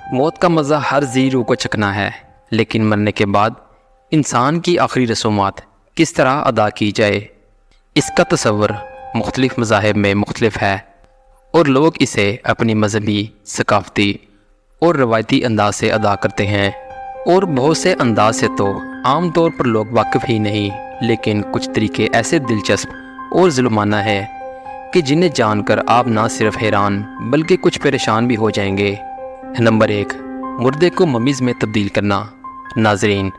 موت کا مزہ ہر ذی روح کو چکھنا ہے، لیکن مرنے کے بعد انسان کی آخری رسومات کس طرح ادا کی جائے، اس کا تصور مختلف مذاہب میں مختلف ہے، اور لوگ اسے اپنی مذہبی، ثقافتی اور روایتی انداز سے ادا کرتے ہیں، اور بہت سے انداز سے تو عام طور پر لوگ واقف ہی نہیں، لیکن کچھ طریقے ایسے دلچسپ اور ظلمانہ ہیں کہ جنہیں جان کر آپ نہ صرف حیران بلکہ کچھ پریشان بھی ہو جائیں گے۔ نمبر 1، مردے کو ممیز میں تبدیل کرنا۔ ناظرین،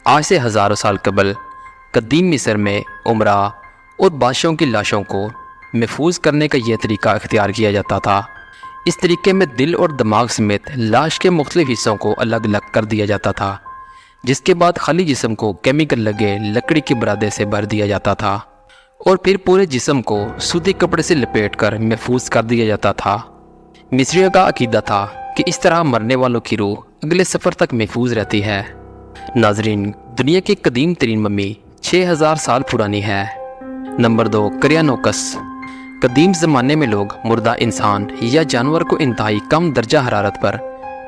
آج سے ہزاروں سال قبل قدیم مصر میں امراء اور بادشاہوں کی لاشوں کو محفوظ کرنے کا یہ طریقہ اختیار کیا جاتا تھا۔ اس طریقے میں دل اور دماغ سمیت لاش کے مختلف حصوں کو الگ الگ کر دیا جاتا تھا، جس کے بعد خالی جسم کو کیمیکل لگے لکڑی کے برادے سے بھر دیا جاتا تھا، اور پھر پورے جسم کو سوتی کپڑے سے لپیٹ کر محفوظ کر دیا جاتا تھا۔ مصریوں کا عقیدہ تھا کہ اس طرح مرنے والوں کی روح اگلے سفر تک محفوظ رہتی ہے۔ ناظرین، دنیا کی قدیم ترین ممی 6000 سال پرانی ہے۔ نمبر 2، کریانوکس۔ قدیم زمانے میں لوگ مردہ انسان یا جانور کو انتہائی کم درجہ حرارت پر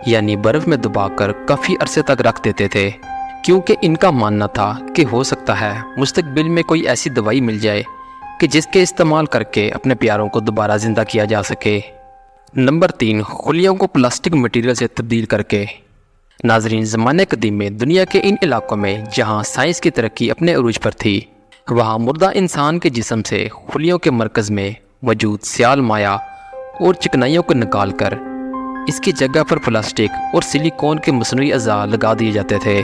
یعنی برف میں دبا کر کافی عرصے تک رکھ دیتے تھے، کیونکہ ان کا ماننا تھا کہ ہو سکتا ہے مستقبل میں کوئی ایسی دوائی مل جائے کہ جس کے استعمال کر کے اپنے پیاروں کو دوبارہ زندہ کیا جا سکے۔ نمبر 3، خلیوں کو پلاسٹک مٹیریل سے تبدیل کر کے۔ ناظرین، زمانے قدیم میں دنیا کے ان علاقوں میں جہاں سائنس کی ترقی اپنے عروج پر تھی، وہاں مردہ انسان کے جسم سے خلیوں کے مرکز میں موجود سیال مایع اور چکنائیوں کو نکال کر اس کی جگہ پر پلاسٹک اور سلیکون کے مصنوعی اعضاء لگا دیے جاتے تھے،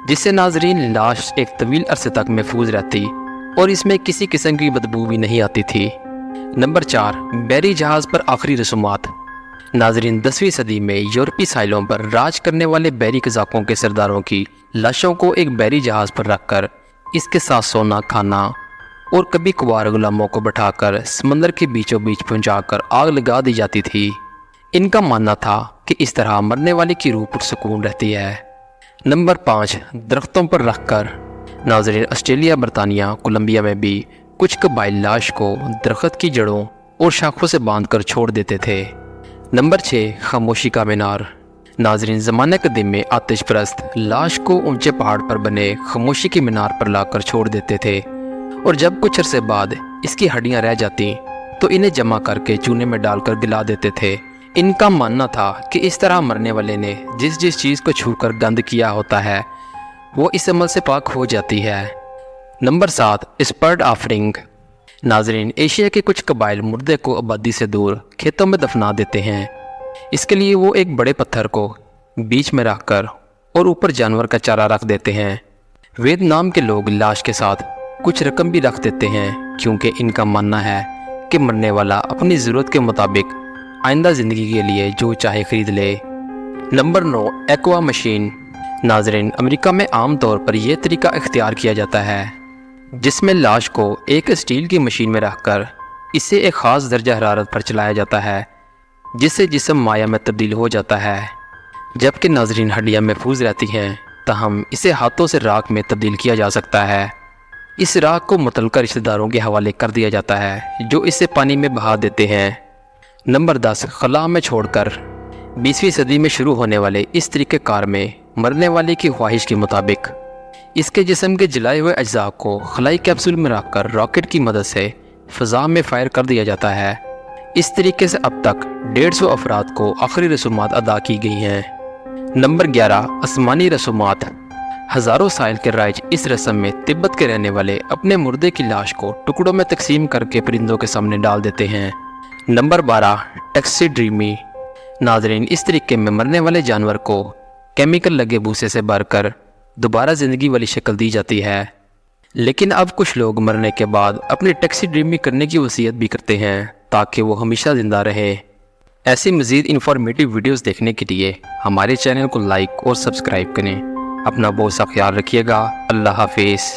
جس سے ناظرین لاش ایک طویل عرصے تک محفوظ رہتی اور اس میں کسی قسم کی بدبو بھی نہیں آتی تھی۔ نمبر 4، بحری جہاز پر آخری رسومات۔ ناظرین، 10ویں صدی میں یورپی ساحلوں پر راج کرنے والے بحری قزاقوں کے سرداروں کی لاشوں کو ایک بحری جہاز پر رکھ کر اس کے ساتھ سونا، کھانا اور کبھی کبھار غلاموں کو بٹھا کر سمندر کے بیچوں بیچ پہنچا کر آگ لگا دی جاتی تھی۔ ان کا ماننا تھا کہ اس طرح مرنے والے کی روح پرسکون رہتی ہے۔ نمبر 5، درختوں پر رکھ کر۔ ناظرین، آسٹریلیا، برطانیہ، کولمبیا میں بھی کچھ قبائل لاش کو درخت کی جڑوں اور شاخوں سے باندھ کر چھوڑ دیتے تھے۔ نمبر 6، خاموشی کا مینار۔ ناظرین، زمانے قدیم میں آتش پرست لاش کو اونچے پہاڑ پر بنے خاموشی کے مینار پر لا کر چھوڑ دیتے تھے، اور جب کچھ عرصے بعد اس کی ہڈیاں رہ جاتی تو انہیں جمع کر کے چونے میں ڈال کر گلا دیتے تھے۔ ان کا ماننا تھا کہ اس طرح مرنے والے نے جس چیز کو چھو کر گند کیا ہوتا ہے وہ اس عمل سے پاک ہو جاتی ہے۔ Number 7، اسپرڈ offering. ناظرین، ایشیا کے کچھ قبائل مردے کو آبادی سے دور کھیتوں میں دفنا دیتے ہیں۔ اس کے لیے وہ ایک بڑے پتھر کو بیچ میں رکھ کر اور اوپر جانور کا چارہ رکھ دیتے ہیں۔ ویتنام کے لوگ لاش کے ساتھ کچھ رقم بھی رکھ دیتے ہیں، کیونکہ ان کا ماننا ہے کہ مرنے والا اپنی ضرورت کے مطابق آئندہ زندگی کے لیے جو چاہے خرید لے۔ Number 9، aqua machine. ناظرین، امریکہ میں عام طور پر یہ طریقہ اختیار کیا جاتا ہے جس میں لاش کو ایک اسٹیل کی مشین میں رکھ کر اسے ایک خاص درجہ حرارت پر چلایا جاتا ہے، جس سے جسم مایع میں تبدیل ہو جاتا ہے، جبکہ ناظرین ہڈیاں محفوظ رہتی ہیں، تاہم اسے ہاتھوں سے راکھ میں تبدیل کیا جا سکتا ہے۔ اس راکھ کو متعلقہ رشتہ داروں کے حوالے کر دیا جاتا ہے جو اسے پانی میں بہا دیتے ہیں۔ نمبر 10، خلا میں چھوڑ کر۔ 20ویں صدی میں شروع ہونے والے اس طریقہ کار میں مرنے والے کی خواہش کے مطابق اس کے جسم کے جلائے ہوئے اجزاء کو خلائی کیپسول میں رکھ کر راکٹ کی مدد سے فضا میں فائر کر دیا جاتا ہے۔ اس طریقے سے اب تک 150 افراد کو آخری رسومات ادا کی گئی ہیں۔ نمبر 11، آسمانی رسومات۔ ہزاروں سال کے رائج اس رسم میں تبت کے رہنے والے اپنے مردے کی لاش کو ٹکڑوں میں تقسیم کر کے پرندوں کے سامنے ڈال دیتے ہیں۔ Number 12، taxi ڈریمی۔ ناظرین، اس طریقے میں مرنے والے جانور کو کیمیکل لگے بھوسے سے بھر کر دوبارہ زندگی والی شکل دی جاتی ہے، لیکن اب کچھ لوگ مرنے کے بعد اپنی ٹیکسی ڈریمی کرنے کی وصیت بھی کرتے ہیں تاکہ وہ ہمیشہ زندہ رہے۔ ایسی مزید انفارمیٹیو ویڈیوز دیکھنے کے لیے ہمارے چینل کو لائک اور سبسکرائب کریں۔ اپنا بہت سا خیال رکھیے گا۔ اللہ حافظ۔